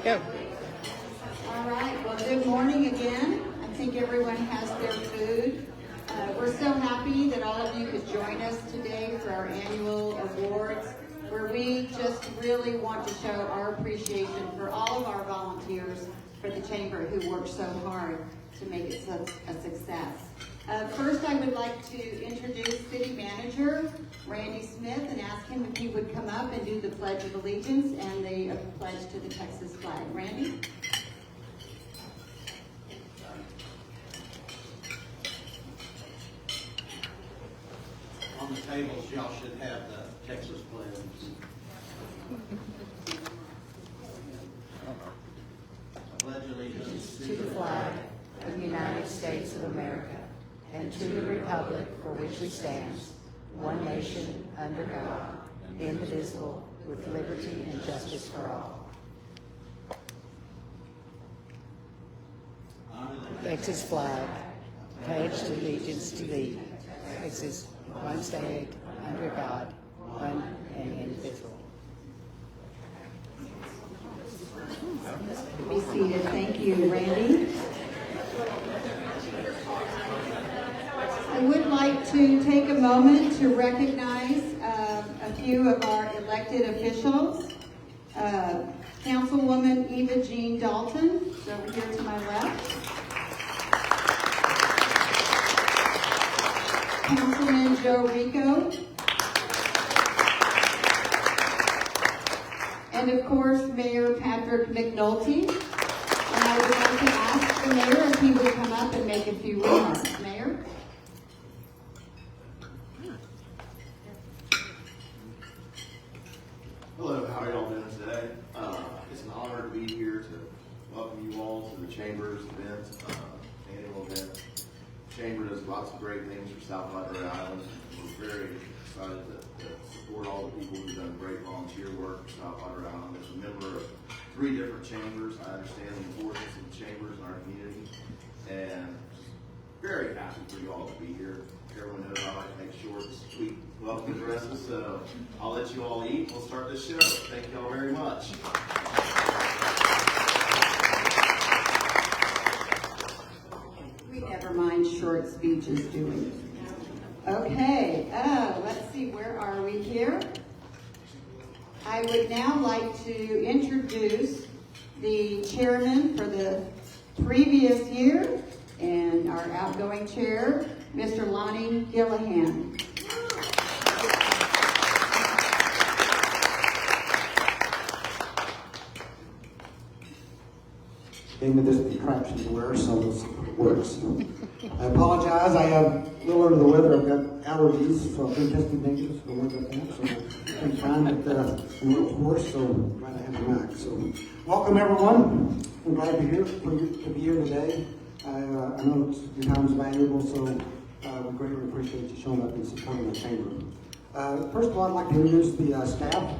Go. All right, well, good morning again. I think everyone has their food. We're so happy that all of you could join us today for our annual awards, where we just really want to show our appreciation for all of our volunteers for the Chamber who worked so hard to make it such a success. First, I would like to introduce City Manager Randy Smith and ask him if he would come up and do the Pledge of Allegiance and the pledge to the Texas flag. Randy? On the tables, y'all should have the Texas pledge. I pledge allegiance To the flag of the United States of America and to the republic for which we stand, one nation, under God, indivisible, with liberty and justice for all. Texas flag, pledged allegiance to thee. Texas, one state, under God, one and indivisible. Be seated. Thank you, Randy. I would like to take a moment to recognize a few of our elected officials. Councilwoman Eva Jean Dalton is over here to my left. Councilman Joe Rico. And of course, Mayor Patrick McNulty. And I would like to ask the mayor if he would come up and make a few remarks. Mayor? Hello, how are y'all doing today? It's an honor to be here to welcome you all to the Chamber's event, annual event. Chamber does lots of great things for South Library Island. We're very excited to support all the people who've done great volunteer work for South Library Island. As a member of 3 different chambers, I understand the importance of the chambers in our community, and just very happy for you all to be here. Everyone knows I like to make short, sweet welcome addresses, so I'll let you all eat. We'll start this show. Thank you all very much. We never mind short speeches, do we? Okay, let's see, where are we here? I would now like to introduce the chairman for the previous year and our outgoing chair, Mr. Lonnie Gillihan. Gave me this contraption to wear, so this works. I apologize, I am a little under the weather. I've got allergies, so I've been tested negative, so don't worry about that. So I'm fine, but I'm a little hoarse, so I'm glad to have you back. So welcome everyone. I'm glad to be here today. I know your time is valuable, so we greatly appreciate you showing up and supporting the chamber. First of all, I'd like to introduce the staff.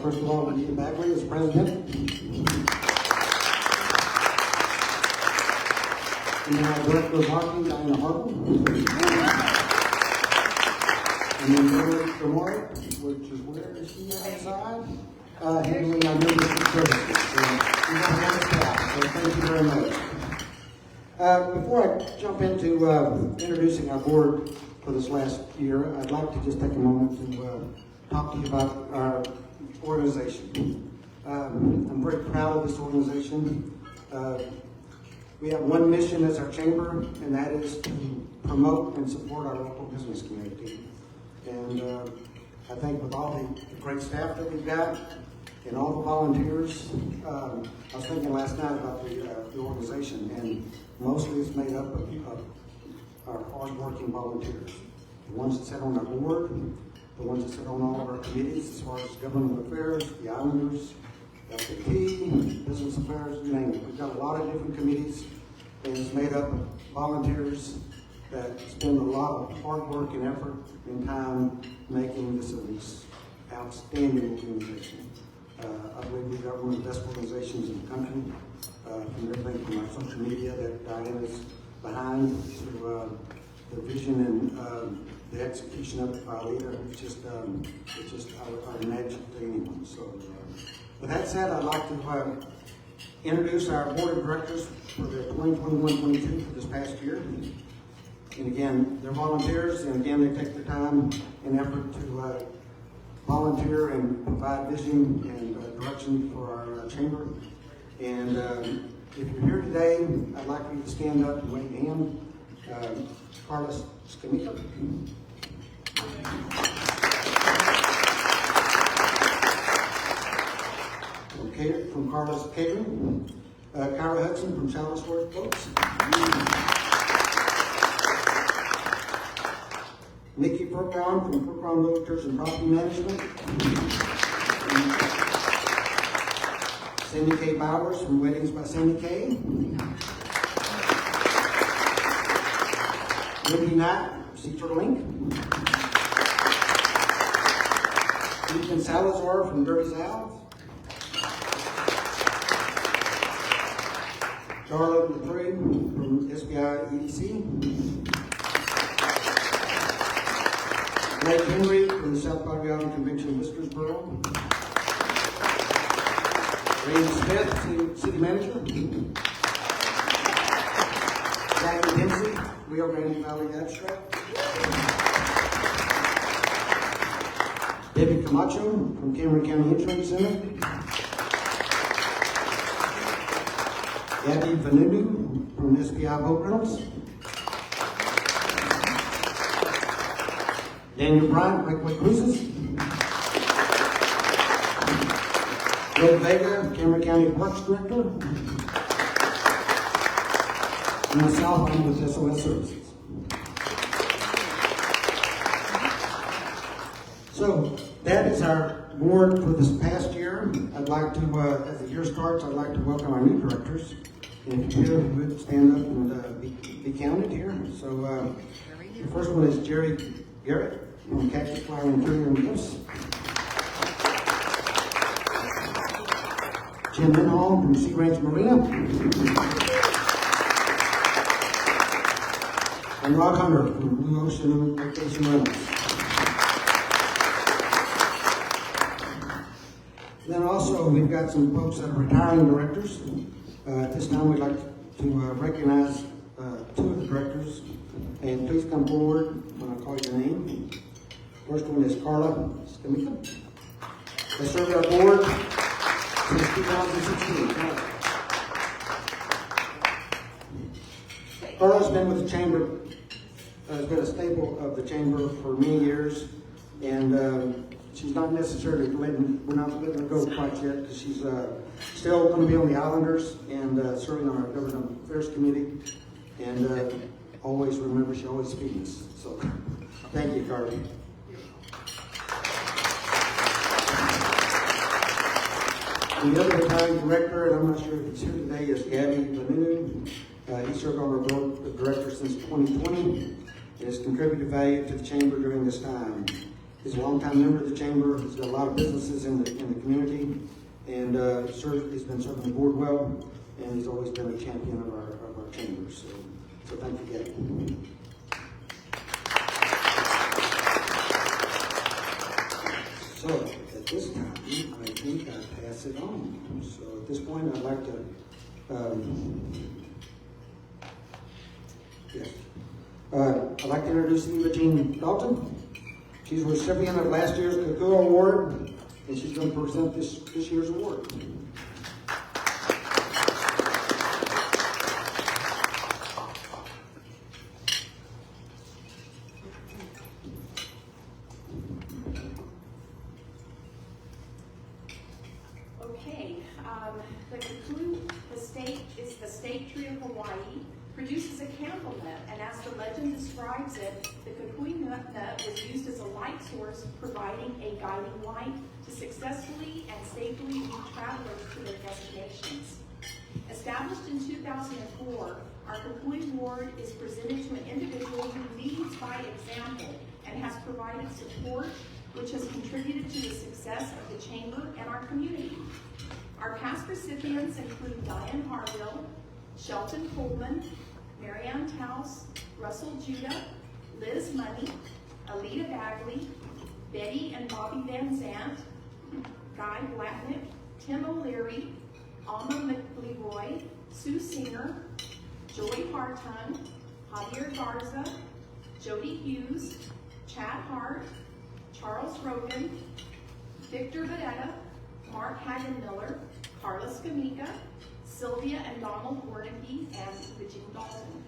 First of all, Anita Bagley is president. And then our Director of Marketing, Diana Harper. And then Mary Demore, which is where is she outside? Handling our membership services. So we have a nice staff, so thank you very much. Before I jump into introducing our board for this last year, I'd like to just take a moment to talk to you about our organization. I'm very proud of this organization. We have one mission as our chamber, and that is to promote and support our local business community. And I think with all the great staff that we've got and all the volunteers, I was thinking last night about the organization, and mostly it's made up of our hard-working volunteers. The ones that sit on our board, the ones that sit on all of our committees as far as government affairs, the Islanders, FAT, business affairs, you name it. We've got a lot of different committees, and it's made up of volunteers that spend a lot of hard work and effort and time making this an outstanding organization. I believe we've got one of the best organizations in the country, from everything from our social media that Diana's behind to the vision and the execution of it by a leader. It's just I would imagine to anyone. So with that said, I'd like to introduce our board of directors for the 2021-22 for this past year. And again, they're volunteers, and again, they take their time and effort to volunteer and provide vision and direction for our chamber. And if you're here today, I'd like for you to stand up and wave your hand. Carlos Scamilla. Okay, from Carlos Catering. Kyra Hudson from Charlottesworth Boats. Nikki Perkron from Perkron Realtors and Property Management. Sandy K. Bowers from Weddings by Sandy K. Wendy Knight, Cedar Link. Ethan Salazar from Dirty South. Charlotte LaFrey from SBI EDC. Blake Henry from the South Padre Island Convention in Whiskersboro. Randy Smith, City Manager. Jackie Dempsey, Rio Grande Valley Abstract. Debbie Camacho from Cameron County Insurance Center. Gabby Vanudu from SPI Boat Rentals. Daniel Bryant, Breakaway Cruises. Greg Vega, Cameron County Parks Director. And myself, I'm with SOS Services. So that is our board for this past year. I'd like to, as the year starts, I'd like to welcome our new directors. And if you would stand up and be counted here. So the first one is Jerry Garrett from Cactus Flower Interior and Gifts. Jim Hall from Sea Ranch Marina. And Rock Hunter from Blue Ocean Vacation Rentals. Then also we've got some folks that are retiring directors. At this time we'd like to recognize two of the directors. And please come forward when I call your name. First one is Carla Scamilla. They served our board since 2016. Carla's been with the chamber, has been a staple of the chamber for many years, and she's not necessarily we're not letting her go quite yet because she's still going to be on the Islanders and serving on our Government Affairs Committee. And always remember, she always speaks. So thank you, Carla. The other retiring director, and I'm not sure if he's here today, is Gabby Vanudu. He served on our board of directors since 2020 and has contributed value to the chamber during this time. He's a longtime member of the chamber. He's got a lot of businesses in the community, and he's been serving the board well, and he's always been a champion of our chamber. So thank you, Gabby. So at this time, I think I pass it on. So at this point, I'd like to, I'd like to introduce Eva Jean Dalton. She's a recipient of last year's Kakua Award, and she's going to present this year's award. The state tree of Hawaii, produces a candle nut, and as the legend describes it, the kukui nut was used as a light source, providing a guiding light to successfully and safely lead travelers to their destinations. Established in 2004, our kukui ward is presented to an individual who leads by example and has provided support, which has contributed to the success of the chamber and our community. Our past recipients include Diane Harville, Shelton Coleman, Marianne Taus, Russell Judah, Liz Money, Alita Bagley, Betty and Bobby Van Zant, Guy Blacknick, Tim O'Leary, Alma McLeroy, Sue Singer, Joy Hartung, Javier Garza, Jody Hughes, Chad Hart, Charles Rogan, Victor Vedetta, Mark Hagen-Miller, Carla Skamika, Sylvia and Donald Warnicki, and Eugene Dalton.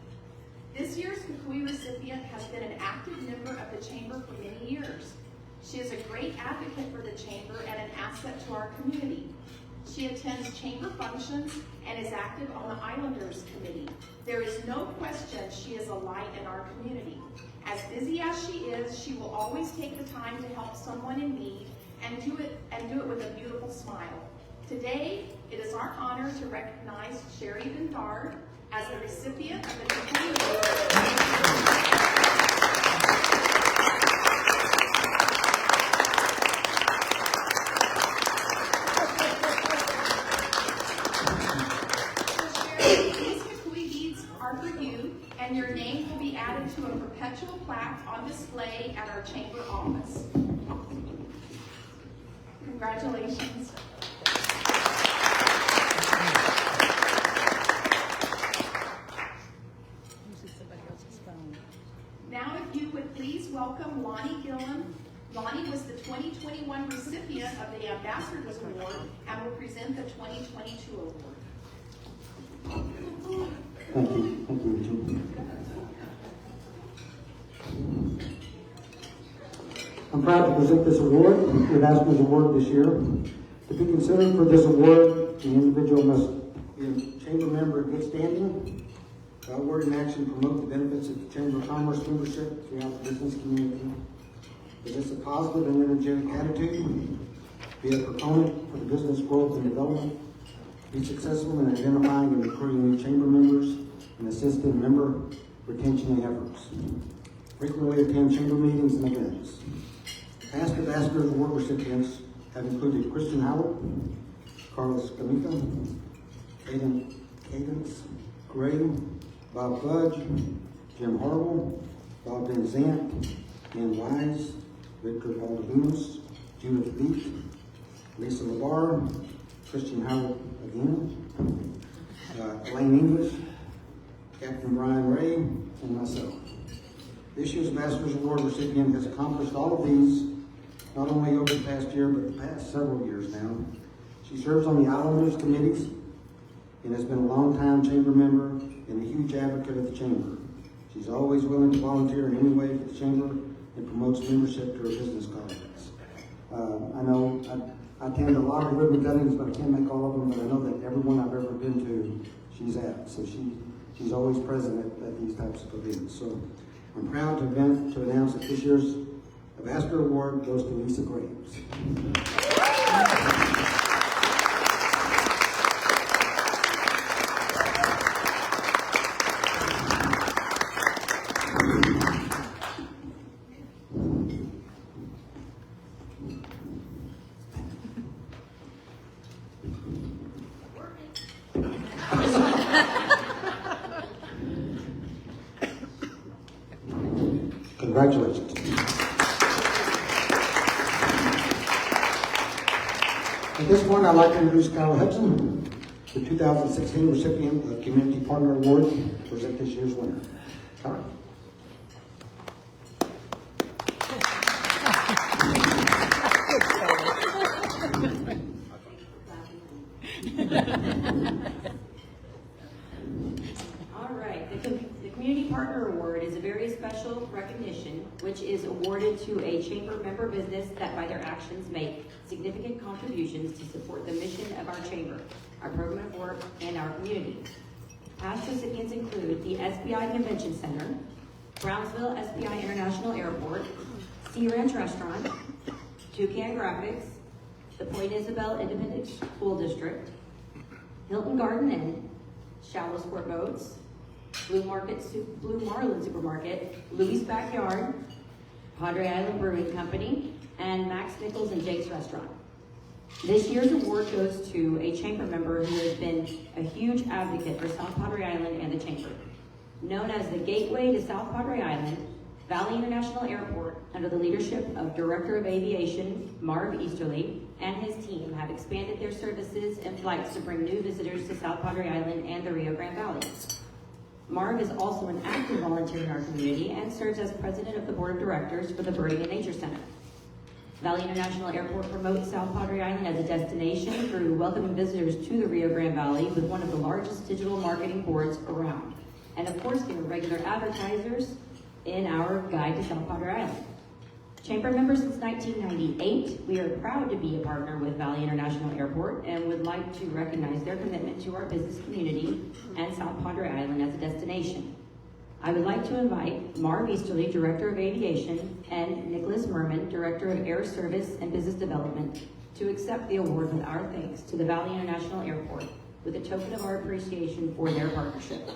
This year's Kukui recipient has been an active member of the Chamber for many years. She is a great advocate for the Chamber and an asset to our community. She attends Chamber functions and is active on the Islanders Committee. There is no question she is a light in our community. As busy as she is, she will always take the time to help someone in need and do it with a beautiful smile. Today, it is our honor to recognize Sherry Bendard as the recipient of the Kukui Award. And your name will be added to a perpetual plaque on display at our chamber office. Congratulations. Now, if you would please welcome Lonnie Gillen. Lonnie was the 2021 recipient of the Ambassadors Award and will present the 2022 award. Thank you. Thank you, Richard. I'm proud to present this award, the Ambassador's Award this year. To be considered for this award, the individual must be a chamber member in good standing, award and action promote the benefits of the Chamber of Commerce membership throughout the business community, possess a positive and energetic attitude, be a proponent for the business growth and development, be successful in identifying and recruiting new chamber members, and assist in member retention efforts. Frequently attend chamber meetings and events. Past Ambassadors Award recipients have included Christian Howard, Carlos Camita, Cadence Gray, Bob Fudge, Jim Harwell, Bob Van Zant, Ann Wise, Victor Baldavinos, Judith Beat, Lisa LeBar, Christian Howard again, Elaine English, Captain Brian Ray, and myself. This year's Ambassador's Award recipient has accomplished all of these, not only over the past year, but the past several years now. She serves on the Islanders committees and has been a long-time chamber member and a huge advocate of the chamber. She's always willing to volunteer in any way for the chamber and promotes membership to her business colleagues. I know I attend a lot of ribbon cuttings, but I can't make all of them, but I know that everyone I've ever been to, she's at. So she's always present at these types of events. So I'm proud to announce that this year's Ambassador Award goes to Lisa Graves. Congratulations. At this point, I'd like to introduce Kyle Hudson, the 2016 recipient of the Community Partner Award, to present this year's winner. Kyle. All right, the Community Partner Award is a very special recognition which is awarded to a chamber member business that by their actions make significant contributions to support the mission of our chamber, our program of work, and our community. Past recipients include the SBI Convention Center, Brownsville SBI International Airport, Sea Ranch Restaurant, Toucan Graphics, the Point Isabel Independent School District, Hilton Garden Inn, Shallow Sport Boats, Blue Marlin Supermarket, Louis Backyard, Padre Island Brewing Company, and Max Nichols and Jake's Restaurant. This year's award goes to a chamber member who has been a huge advocate for South Padre Island and the chamber. Known as the Gateway to South Padre Island, Valley International Airport, under the leadership of Director of Aviation Marv Easterly, and his team have expanded their services and flights to bring new visitors to South Padre Island and the Rio Grande Valley. Marv is also an active volunteer in our community and serves as president of the board of directors for the Birding and Nature Center. Valley International Airport promotes South Padre Island as a destination through welcoming visitors to the Rio Grande Valley with one of the largest digital marketing boards around. And of course, they are regular advertisers in our guide to South Padre Island. Chamber member since 1998, we are proud to be a partner with Valley International Airport and would like to recognize their commitment to our business community and South Padre Island as a destination. I would like to invite Marv Easterly, Director of Aviation, and Nicholas Merman, Director of Air Service and Business Development, to accept the award with our thanks to the Valley International Airport with a token of our appreciation for their partnership.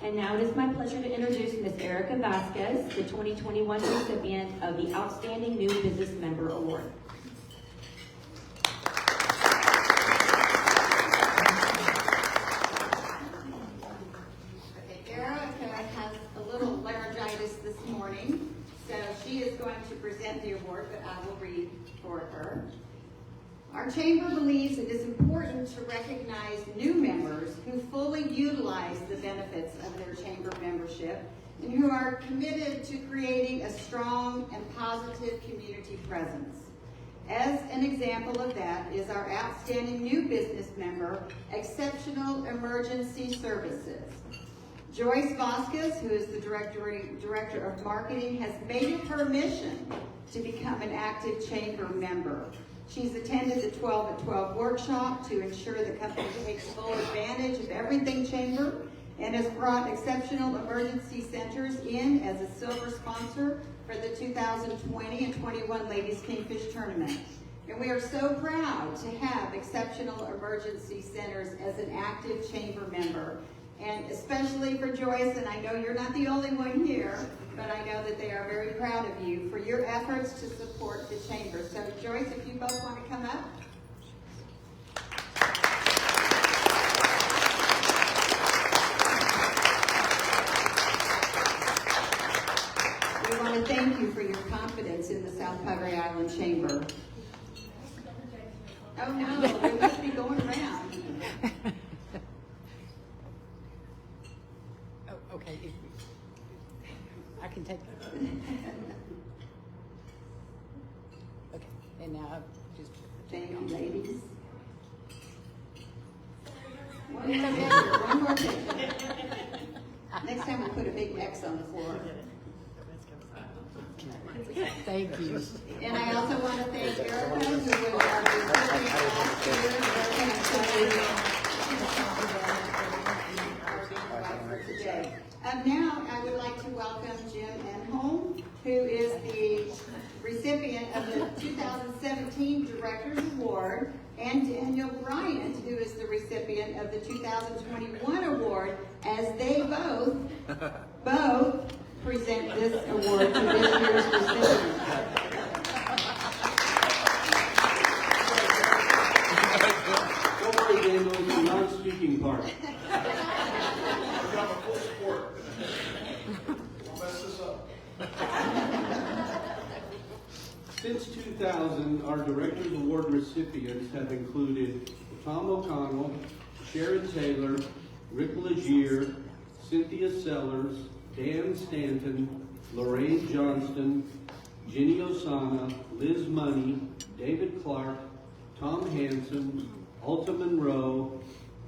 And now it is my pleasure to introduce Ms. Erica Vasquez, the 2021 recipient of the Outstanding New Business Member Award. Erica has a little laryngitis this morning, so she is going to present the award, but I will read for her. Our chamber believes it is important to recognize new members who fully utilize the benefits of their chamber membership and who are committed to creating a strong and positive community presence. As an example of that is our outstanding new business member, Exceptional Emergency Services. Joyce Vasquez, who is the Director of Marketing, has made it her mission to become an active chamber member. She's attended the 12 at 12 workshop to ensure the company takes full advantage of everything chamber and has brought Exceptional Emergency Centers in as a silver sponsor for the 2020 and 21 Ladies Kingfish Tournament. And we are so proud to have Exceptional Emergency Centers as an active chamber member. And especially for Joyce, and I know you're not the only one here, but I know that they are very proud of you for your efforts to support the chamber. So Joyce, if you both want to come up. We want to thank you for your confidence in the South Padre Island Chamber. Oh no, they must be going around. Okay, I can take it. Okay, and now I've just. Thank you, ladies. One more picture, one more picture. Next time we'll put a big X on the floor. Thank you. And I also want to thank Erica, who was our recipient last year. Now I would like to welcome Jim Enholm, who is the recipient of the 2017 Director's Award, and Daniel Bryant, who is the recipient of the 2021 award, as they both present this award to this year's recipient. Don't worry, Daniel, it's the non-speaking part. Since 2000, our Director's Award recipients have included Tom O'Connell, Sharon Taylor, Rick Legier, Cynthia Sellers, Dan Stanton, Lorraine Johnston, Ginny Osana, Liz Money, David Clark, Tom Hansen, Alta Monroe,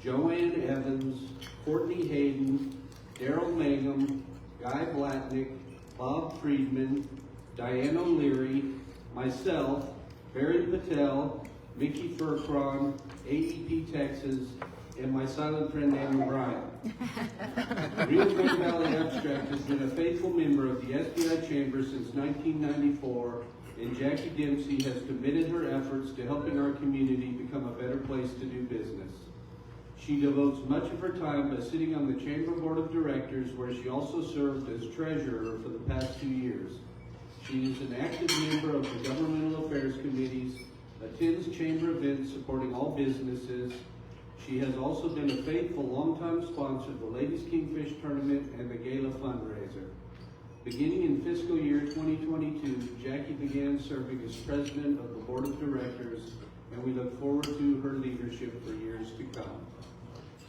Joanne Evans, Courtney Hayden, Daryl Mangum, Guy Blatnick, Bob Friedman, Diane O'Leary, myself, Barry Patel, Mickey Furcron, AEP Texas, and my silent friend Andrew Bryan. Rio Grande Valley Abstract has been a faithful member of the SBI Chamber since 1994, and Jackie Dempsey has committed her efforts to helping our community become a better place to do business. She devotes much of her time by sitting on the Chamber Board of Directors, where she also served as treasurer for the past 2 years. She is an active member of the Governmental Affairs Committees, attends Chamber events supporting all businesses. She has also been a faithful longtime sponsor of the Ladies Kingfish Tournament and the Gala fundraiser. Beginning in fiscal year 2022, Jackie began serving as president of the Board of Directors, and we look forward to her leadership for years to come.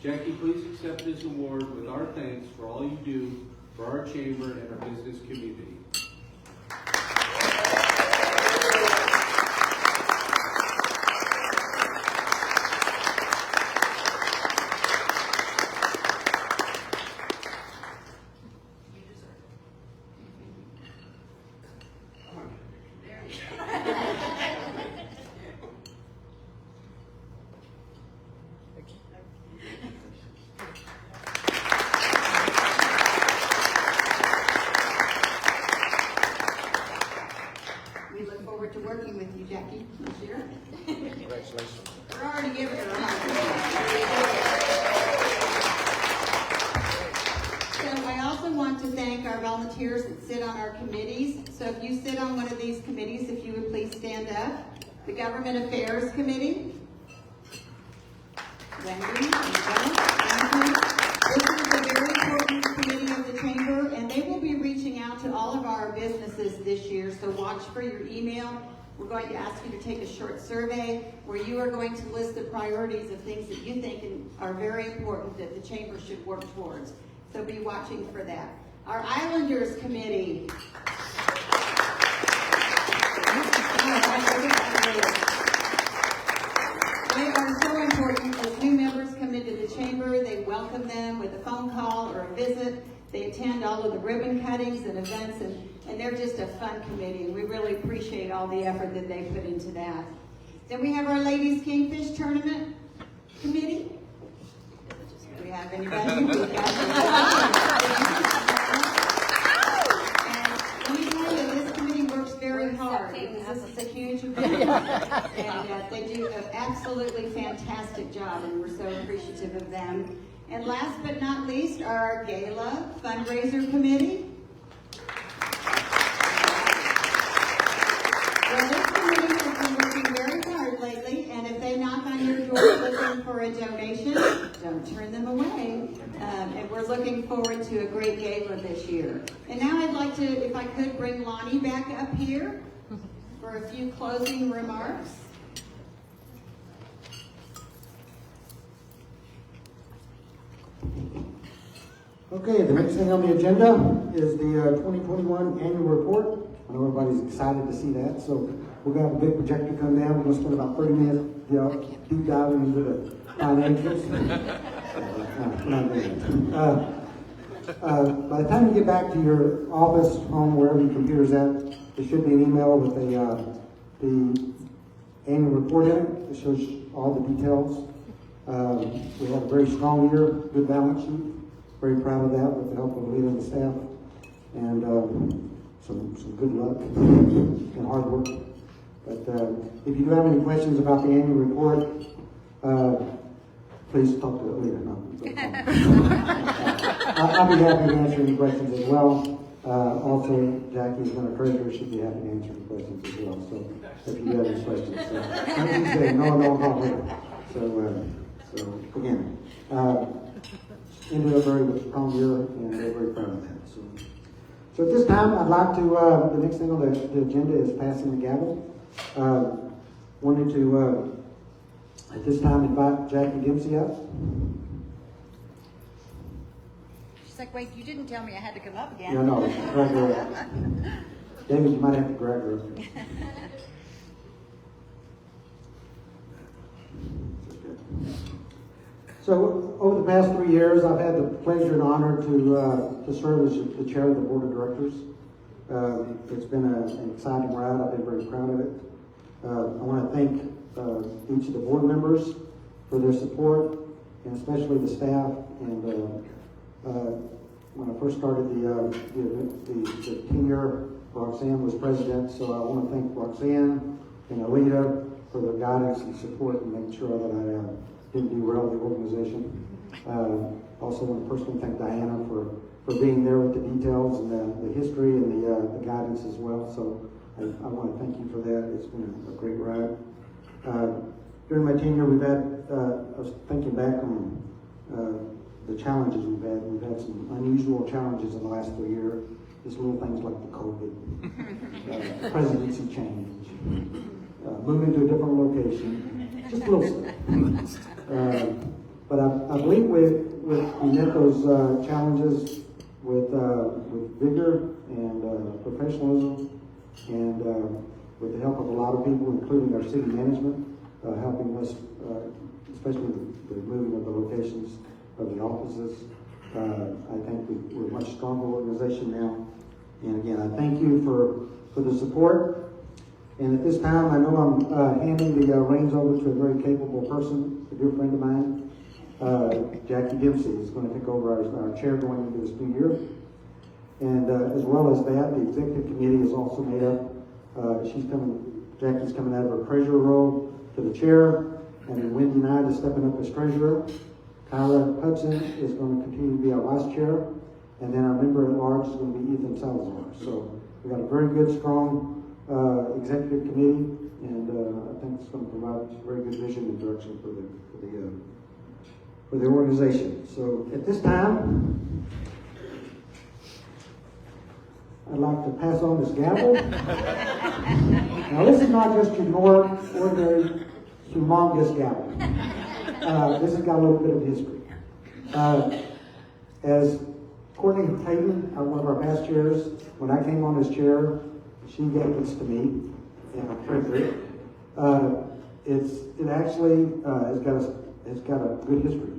Jackie, please accept this award with our thanks for all you do for our chamber and our business community. We look forward to working with you, Jackie, this year. Congratulations. We're already giving her a hug. So I also want to thank our volunteers that sit on our committees. So if you sit on one of these committees, if you would please stand up. The Government Affairs Committee. Wendy, thank you. This is a very important committee of the Chamber, and they will be reaching out to all of our businesses this year, so watch for your email. We're going to ask you to take a short survey where you are going to list the priorities of things that you think are very important that the Chamber should work towards. So be watching for that. Our Islanders Committee. They are so important. As new members come into the Chamber, they welcome them with a phone call or a visit. They attend all of the ribbon cuttings and events, and they're just a fun committee, and we really appreciate all the effort that they put into that. Then we have our Ladies Kingfish Tournament Committee. Do we have anybody? We've got and let me tell you, this committee works very hard because this is a huge event, and they do an absolutely fantastic job, and we're so appreciative of them. And last but not least, our Gala Fundraiser Committee. Well, this committee has been working very hard lately, and if they knock on your door looking for a donation, don't turn them away. And we're looking forward to a great gala this year. And now I'd like to, if I could, bring Lonnie back up here for a few closing remarks. Okay, the next thing on the agenda is the 2021 annual report. I know everybody's excited to see that, so we're going to have a big projector come down. We're going to spend about 30 minutes deep diving into the financials. By the time you get back to your office, home, wherever your computer's at, there should be an email with the annual report in it. It shows all the details. We have a very strong year, good balance sheet. Very proud of that with the help of the leader and the staff, and some good luck and hard work. But if you do have any questions about the annual report, please talk to the leader. I'll be happy to answer any questions as well. Also, Jackie is one of the treasurers. She'd be happy to answer any questions as well. So if you have any questions, don't you say no later. So again. Into a very strong year, and we're very proud of that. So at this time, I'd like to, the next thing on the agenda is passing the gavel. Wanted to, at this time, invite Jackie Dempsey up. She's like, wait, you didn't tell me I had to come up again. Yeah, no, drag her up. David, you might have to drag her up. So over the past 3 years, I've had the pleasure and honor to serve as the chair of the board of directors. It's been an exciting ride. I've been very proud of it. I want to thank each of the board members for their support and especially the staff. And when I first started the tenure, Roxanne was president, so I want to thank Roxanne and Alita for their guidance and support and making sure that I didn't derail the organization. Also want to personally thank Diana for being there with the details and the history and the guidance as well. So I want to thank you for that. It's been a great ride. During my tenure, we've had, I was thinking back on the challenges we've had. We've had some unusual challenges in the last 3 years. Just little things like the COVID, presidency change, moving to a different location, just little stuff. But I believe we met those challenges with vigor and professionalism, and with the help of a lot of people, including our city management, helping us, especially the moving of the locations of the offices. I think we're a much stronger organization now. And again, I thank you for the support. And at this time, I know I'm handing the reins over to a very capable person, a dear friend of mine. Jackie Dempsey is going to take over our chair going into this new year. And as well as that, the executive committee is also made up. Jackie's coming out of her treasurer role to the chair, and then Wendy Knight is stepping up as treasurer. Kyra Hudson is going to continue to be our vice chair, and then our member at large is going to be Ethan Salazar. So we've got a very good, strong executive committee, and I think it's going to provide very good vision and direction for the organization. So at this time, I'd like to pass on this gavel. Now this is not just your ordinary, humongous gavel. This has got a little bit of history. As Courtney Hayden, one of our past chairs, when I came on as chair, she gave this to me in a treasury. It actually has got a good history.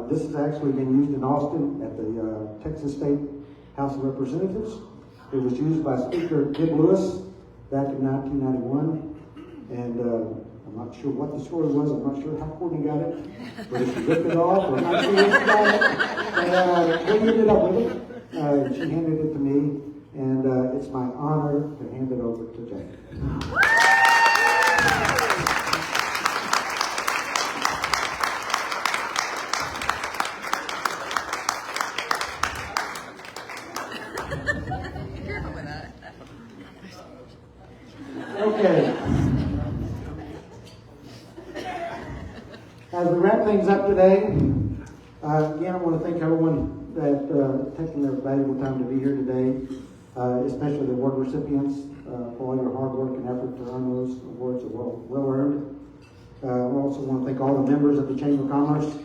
This has actually been used in Austin at the Texas State House of Representatives. It was used by Speaker Gibb Lewis back in 1991, and I'm not sure what the story was. I'm not sure how Courtney got it, but if she ripped it off, I'm not sure if she got it. And we ended up with it. She handed it to me, and it's my honor to hand it over to Jackie. Okay. As we wrap things up today, again, I want to thank everyone that taking their valuable time to be here today, especially the award recipients for all your hard work and effort to earn those awards are well earned. I also want to thank all the members of the Chamber of Commerce.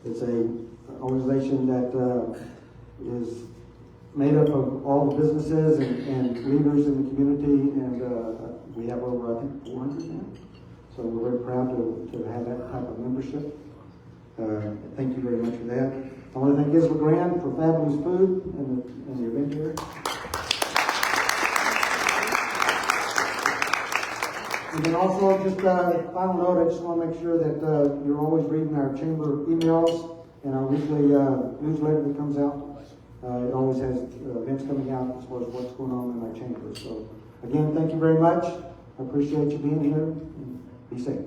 It's an organization that is made up of all the businesses and leaders in the community, and we have over, I think, 400 now. So we're very proud to have that type of membership. Thank you very much for that. I want to thank Isla Grand for fabulous food and the event here. And then also, just a final note, I just want to make sure that you're always reading our chamber emails and our weekly newsletter that comes out. It always has events coming out as far as what's going on in our chamber. So again, thank you very much. I appreciate you being here. And be safe.